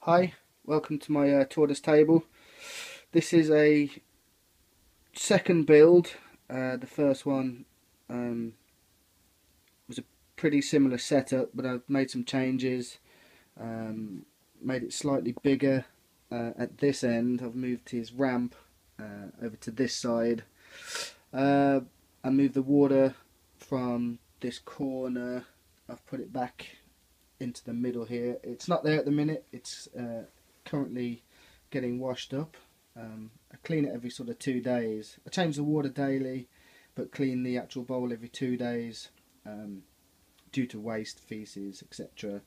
Hi, welcome to my Tortoise Table. This is a second build. The first one was a pretty similar setup, but I've made some changes, made it slightly bigger at this end. I've moved his ramp over to this side. I moved the water from this corner. I've put it back into the middle here. It's not there at the minute. It's currently getting washed up. I clean it every sort of 2 days. I change the water daily, but clean the actual bowl every 2 days due to waste, feces, etc.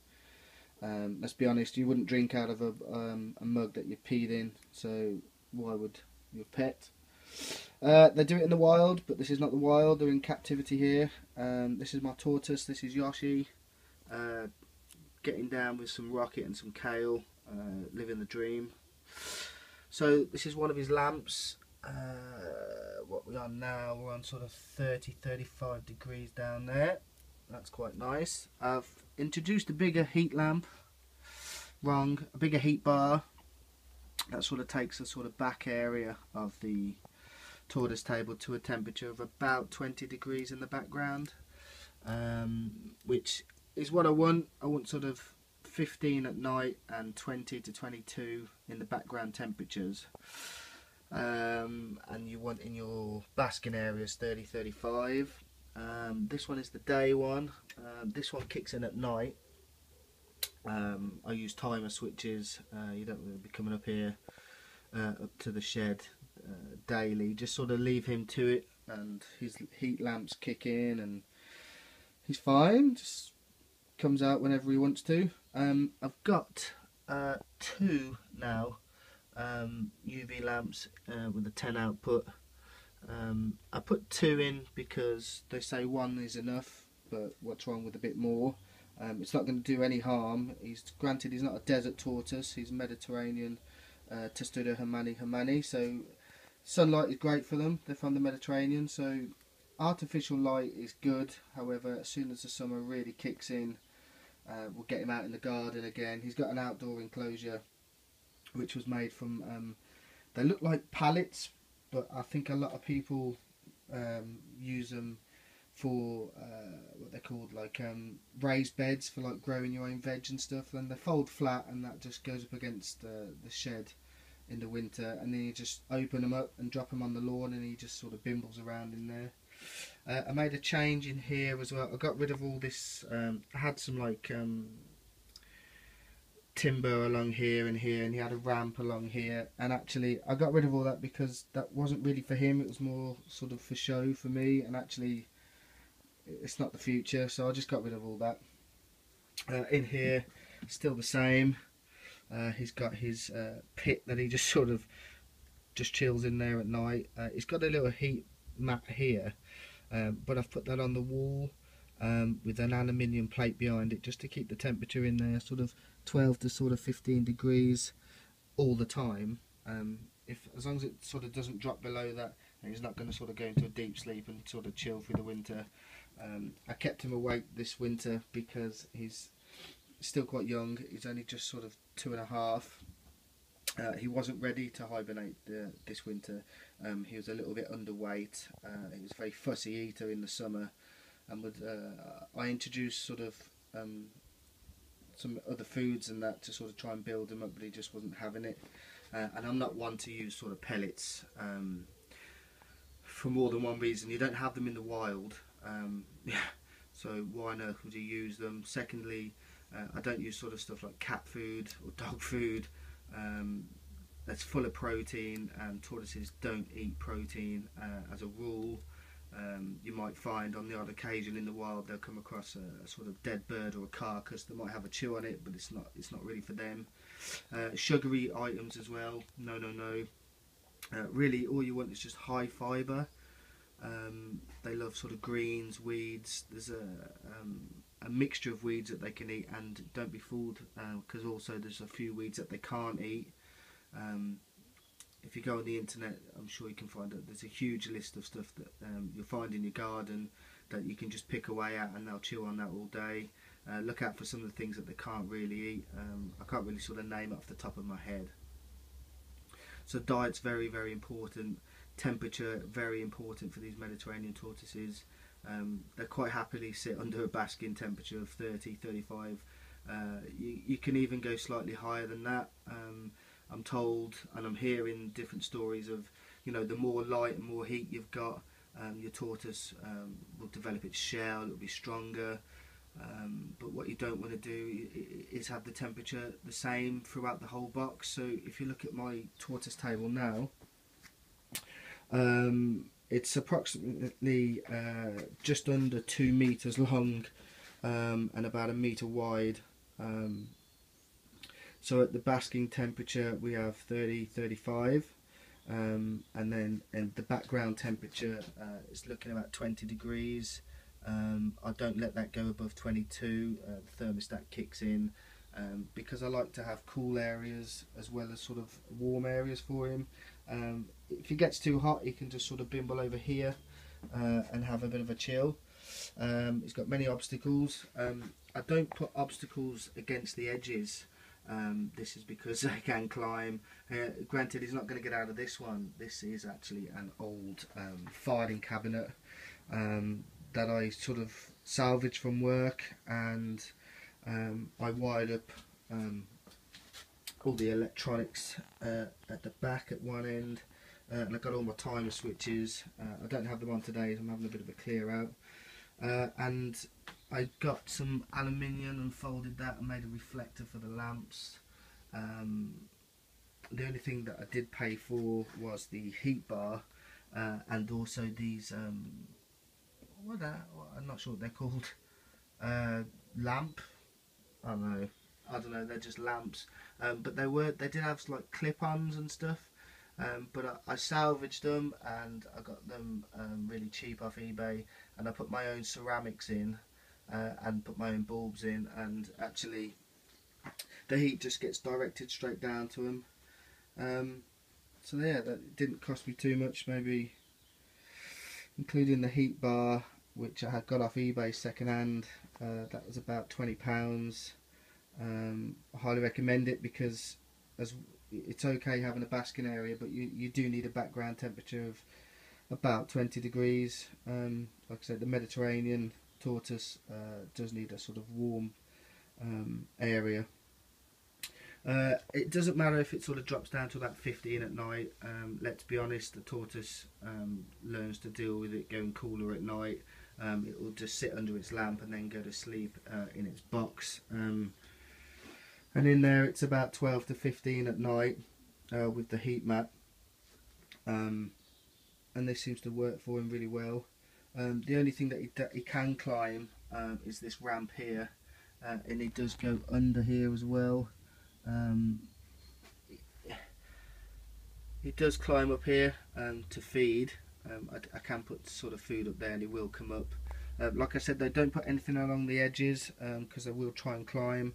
Let's be honest, you wouldn't drink out of a mug that you peed in, so why would your pet? They do it in the wild, but this is not the wild. They're in captivity here. This is my tortoise. This is Yoshi. Getting down with some rocket and some kale, living the dream. So this is one of his lamps. What we are now, we're on sort of 30-35 degrees down there. That's quite nice. I've introduced a bigger heat lamp. Wrong, a bigger heat bar. That sort of takes the sort of back area of the tortoise table to a temperature of about 20 degrees in the background, which is what I want. I want sort of 15 at night and 20 to 22 in the background temperatures, and you want in your basking areas 30-35. This one is the day one. This one kicks in at night. I use timer switches. You don't really be coming up here up to the shed daily. Just sort of leave him to it, and his heat lamps kick in and he's fine. Just comes out whenever he wants to. I've got 2 now UV lamps with a 10 output. I put 2 in because they say 1 is enough, but what's wrong with a bit more? It's not going to do any harm. Granted, he's not a desert tortoise, he's Mediterranean Testudo Hermanni, so sunlight is great for them. They're from the Mediterranean, so artificial light is good. However, as soon as the summer really kicks in, we'll get him out in the garden again. He's got an outdoor enclosure which was made from, they look like pallets, but I think a lot of people use them for what they're called, like raised beds for like growing your own veg and stuff. And they fold flat, and that just goes up against the shed in the winter, and then you just open them up and drop them on the lawn, and he just sort of bimbles around in there. I made a change in here as well. I got rid of all this. I had some like timber along here, and he had a ramp along here, and actually I got rid of all that because that wasn't really for him. It was more sort of for show for me, and actually it's not the future, so I just got rid of all that. In here, still the same. He's got his pit that he just sort of just chills in there at night. He's got a little heat mat here, but I've put that on the wall with an aluminium plate behind it, just to keep the temperature in there, sort of 12 to sort of 15 degrees all the time. As long as it sort of doesn't drop below that, he's not going to sort of go into a deep sleep and sort of chill through the winter. I kept him awake this winter because he's still quite young. He's only just sort of 2.5. He wasn't ready to hibernate this winter. He was a little bit underweight. He was a very fussy eater in the summer, and I introduced sort of some other foods and that to sort of try and build him up, but he just wasn't having it. And I'm not one to use sort of pellets for more than one reason. You don't have them in the wild, so why on earth would you use them? Secondly, I don't use sort of stuff like cat food or dog food that's full of protein, and tortoises don't eat protein as a rule. You might find on the odd occasion in the wild they'll come across a sort of dead bird or a carcass that might have a chew on it, but it's not really for them. Sugary items as well, no. Really all you want is just high fibre. They love sort of greens, weeds. There's a mixture of weeds that they can eat, and don't be fooled because also there's a few weeds that they can't eat. If you go on the internet, I'm sure you can find that there's a huge list of stuff that you'll find in your garden that you can just pick away at, and they'll chew on that all day. Look out for some of the things that they can't really eat. I can't really sort of name it off the top of my head. So diet's very, very important. Temperature, very important for these Mediterranean tortoises. They quite happily sit under a basking temperature of 30, 35. You can even go slightly higher than that. I'm told, and I'm hearing different stories of, you know, the more light and more heat you've got, your tortoise will develop its shell, it'll be stronger. But what you don't want to do is have the temperature the same throughout the whole box. So if you look at my tortoise table now, it's approximately just under 2 meters long and about 1 meter wide. So at the basking temperature we have 30, 35, and then the background temperature is looking about 20 degrees. I don't let that go above 22. The thermostat kicks in because I like to have cool areas as well as sort of warm areas for him. If he gets too hot, he can just sort of bimble over here and have a bit of a chill. He's got many obstacles. I don't put obstacles against the edges. This is because they can climb. Granted, he's not going to get out of this one. This is actually an old filing cabinet that I sort of salvaged from work, and I wired up all the electronics at the back at one end, and I got all my timer switches. I don't have them on today, so I'm having a bit of a clear out. And I got some aluminium and folded that and made a reflector for the lamps. The only thing that I did pay for was the heat bar and also these I'm not sure what they're called. Lamp? I don't know. They're just lamps. But they did have like clip-ons and stuff. But I salvaged them and I got them really cheap off eBay, and I put my own ceramics in and put my own bulbs in, and actually the heat just gets directed straight down to them. So yeah, that didn't cost me too much, maybe including the heat bar, which I had got off eBay second hand. That was about £20. I highly recommend it because it's okay having a basking area, but you do need a background temperature of about 20 degrees. Like I said, the Mediterranean tortoise does need a sort of warm area. It doesn't matter if it sort of drops down to about 15 at night. Let's be honest, the tortoise learns to deal with it going cooler at night. It will just sit under its lamp and then go to sleep in its box. And in there it's about 12 to 15 at night with the heat mat. And this seems to work for him really well. The only thing that he can climb is this ramp here, and he does go under here as well. He does climb up here to feed. I can put sort of food up there and he will come up. Like I said, they don't put anything along the edges because they will try and climb.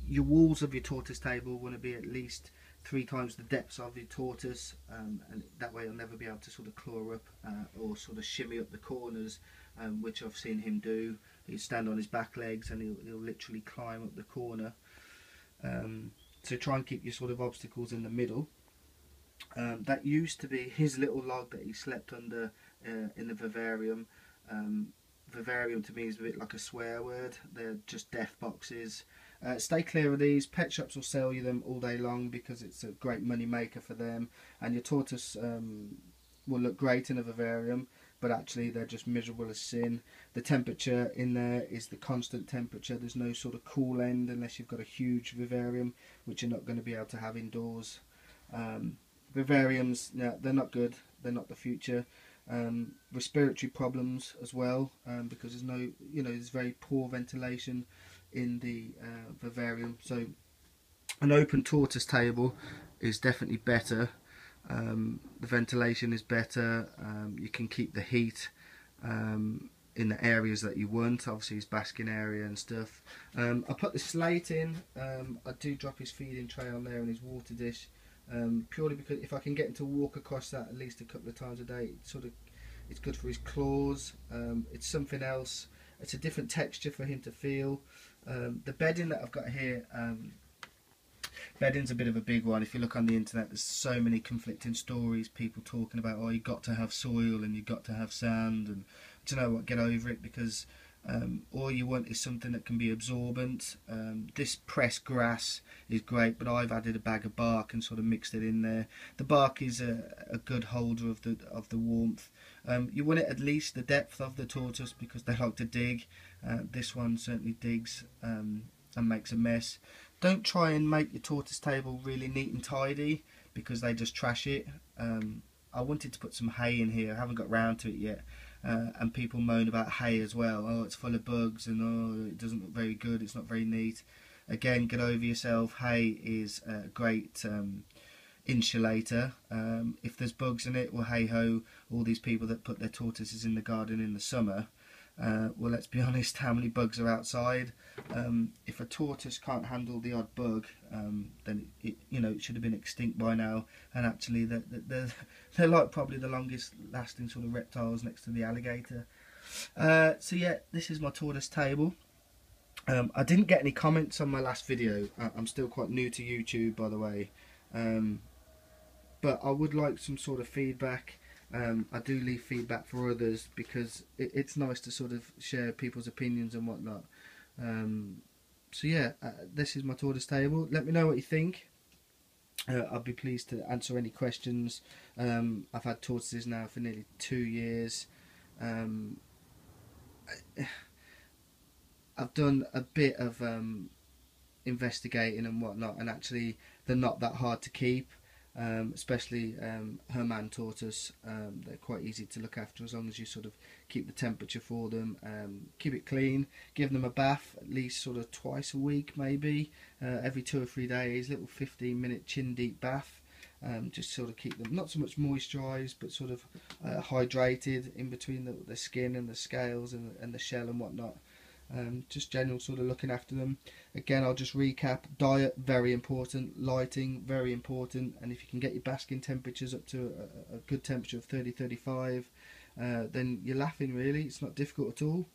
Your walls of your tortoise table want to be at least 3 times the depths of your tortoise, and that way he'll never be able to sort of claw up or sort of shimmy up the corners, which I've seen him do. He'll stand on his back legs and he'll literally climb up the corner. So try and keep your sort of obstacles in the middle. That used to be his little log that he slept under in the vivarium. Vivarium to me is a bit like a swear word. They're just deaf boxes. Stay clear of these. Pet shops will sell you them all day long because it's a great money maker for them, and your tortoise will look great in a vivarium, but actually they're just miserable as sin. The temperature in there is the constant temperature. There's no sort of cool end unless you've got a huge vivarium, which you're not going to be able to have indoors. Vivariums, no, they're not good. They're not the future. Respiratory problems as well, because there's no, there's very poor ventilation in the vivarium. So an open tortoise table is definitely better. The ventilation is better. You can keep the heat in the areas that you want, obviously his basking area and stuff. I put the slate in. I do drop his feeding tray on there and his water dish, purely because if I can get him to walk across that at least a couple of times a day, it's good for his claws. It's something else. it's a different texture for him to feel. The bedding that I've got here, bedding's a bit of a big one. If you look on the internet, there's so many conflicting stories, people talking about, oh, you got to have soil and you got to have sand, and do you know what, get over it, because all you want is something that can be absorbent. This pressed grass is great, but I've added a bag of bark and sort of mixed it in there. The bark is a good holder of the warmth. You want it at least the depth of the tortoise, because they like to dig. This one certainly digs and makes a mess. Don't try and make your tortoise table really neat and tidy, because they just trash it. I wanted to put some hay in here, I haven't got round to it yet. And people moan about hay as well. Oh, it's full of bugs, and oh, it doesn't look very good, it's not very neat. Again, get over yourself. Hay is a great insulator. If there's bugs in it, well, hey ho, all these people that put their tortoises in the garden in the summer, well, let's be honest, how many bugs are outside? If a tortoise can't handle the odd bug, then it should have been extinct by now. And actually, they're like probably the longest lasting sort of reptiles next to the alligator. So yeah, this is my tortoise table. I didn't get any comments on my last video. I'm still quite new to YouTube, by the way, but I would like some sort of feedback. I do leave feedback for others, because it's nice to sort of share people's opinions and whatnot. So yeah, this is my tortoise table. Let me know what you think. I'll be pleased to answer any questions. I've had tortoises now for nearly 2 years. I've done a bit of investigating and whatnot, and actually they're not that hard to keep. Especially Herman tortoise, they're quite easy to look after, as long as you sort of keep the temperature for them, keep it clean, give them a bath at least sort of twice a week, maybe every 2 or 3 days, little 15-minute chin deep bath, just sort of keep them not so much moisturised, but sort of hydrated in between the skin and the scales and the shell and whatnot. Just general sort of looking after them. Again, I'll just recap. Diet, very important. Lighting, very important. And if you can get your basking temperatures up to a good temperature of 30-35, then you're laughing, really. It's not difficult at all.